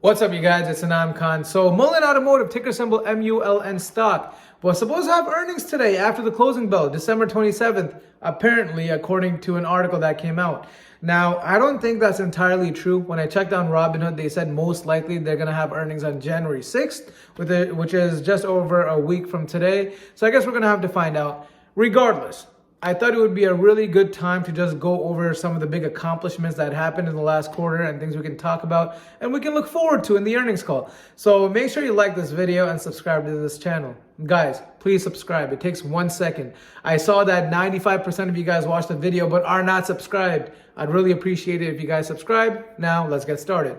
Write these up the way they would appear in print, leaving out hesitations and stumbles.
What's up, you guys? It's Anam Khan. So Mullen Automotive, ticker symbol MULN stock, was supposed to have earnings today after the closing bell, December 27th, apparently, according to an article that came out. Now, I don't think that's entirely true. When I checked on Robinhood, they said most likely they're going to have earnings on January 6th, which is just over a week from today. So I guess we're going to have to find out. Regardless, I thought it would be a really good time to just go over some of the big accomplishments that happened in the last quarter and things we can talk about and we can look forward to in the earnings call. So make sure you like this video and subscribe to this channel. Guys, please subscribe. It takes 1 second. I saw that 95% of you guys watched the video but are not subscribed. I'd really appreciate it if you guys subscribe. Now let's get started.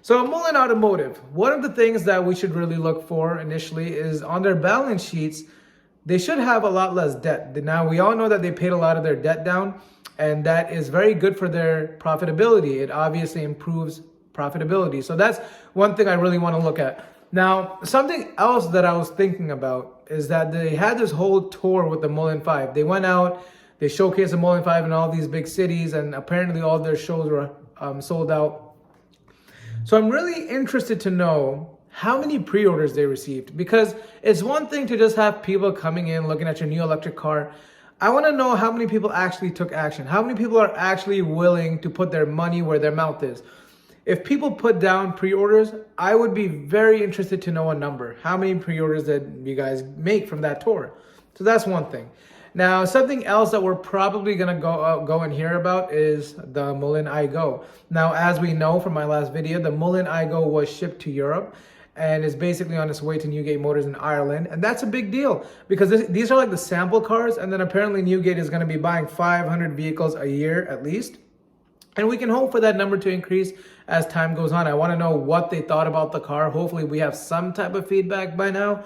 So Mullen Automotive, one of the things that we should really look for initially is on their balance sheets, they should have a lot less debt. Now, we all know that they paid a lot of their debt down, and that is very good for their profitability. It obviously improves profitability. So that's one thing I really want to look at. Now, something else that I was thinking about is that they had this whole tour with the Mullen Five. They went out, they showcased the Mullen Five in all these big cities, and apparently all their shows were sold out. So I'm really interested to know how many pre-orders they received, because it's one thing to just have people coming in looking at your new electric car. I want to know how many people actually took action, how many people are actually willing to put their money where their mouth is. If people put down pre-orders, I would be very interested to know a number. How many pre-orders did you guys make from that tour? So that's one thing. Now, something else that we're probably going to go and hear about is the Mullen iGo. Now, as we know from my last video, the Mullen iGo was shipped to Europe and is basically on its way to Newgate Motors in Ireland. And that's a big deal because these are like the sample cars. And then apparently Newgate is going to be buying 500 vehicles a year at least. And we can hope for that number to increase as time goes on. I want to know what they thought about the car. Hopefully we have some type of feedback by now.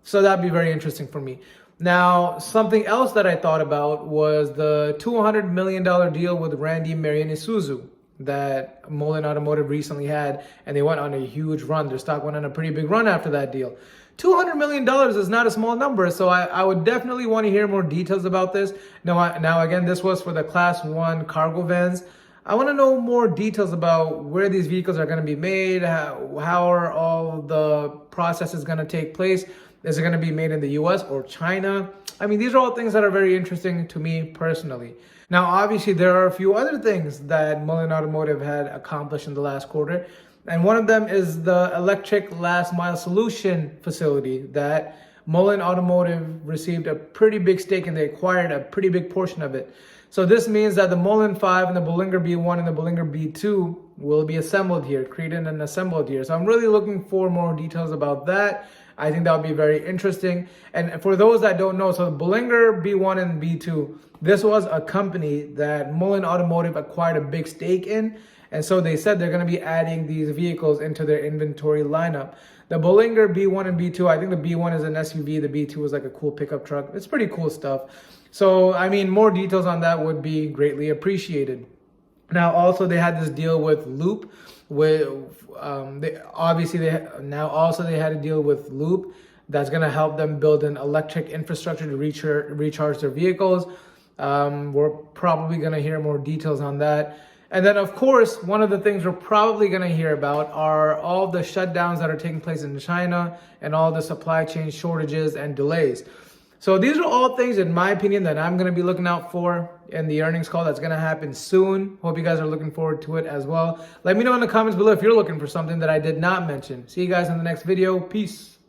So that'd be very interesting for me. Now, something else that I thought about was the $200 million deal with Randy Marion Isuzu that Mullen Automotive recently had, and they went on a huge run. Their stock went on a pretty big run after that deal. $200 million is not a small number, so I would definitely want to hear more details about this. Now again, this was for the Class 1 cargo vans. I want to know more details about where these vehicles are going to be made, how are all the processes going to take place. Is it going to be made in the US or China? I mean, these are all things that are very interesting to me personally. Now, obviously, there are a few other things that Mullen Automotive had accomplished in the last quarter. And one of them is the electric last mile solution facility that Mullen Automotive received a pretty big stake and they acquired a pretty big portion of it. So this means that the Mullen Five and the Bollinger B1 and the Bollinger B2 will be assembled here, created and assembled here. So I'm really looking for more details about that. I think that would be very interesting. And for those that don't know, so the Bollinger B1 and B2, this was a company that Mullen Automotive acquired a big stake in. And so they said they're going to be adding these vehicles into their inventory lineup. The Bollinger B1 and B2, I think the B1 is an SUV, the B2 is like a cool pickup truck. It's pretty cool stuff. So, I mean, more details on that would be greatly appreciated. Now, also they had this deal with Loop. They had a deal with Loop that's going to help them build an electric infrastructure to recharge their vehicles. We're probably going to hear more details on that. And then, of course, one of the things we're probably going to hear about are all the shutdowns that are taking place in China and all the supply chain shortages and delays. So these are all things, in my opinion, that I'm going to be looking out for in the earnings call that's going to happen soon. Hope you guys are looking forward to it as well. Let me know in the comments below if you're looking for something that I did not mention. See you guys in the next video. Peace.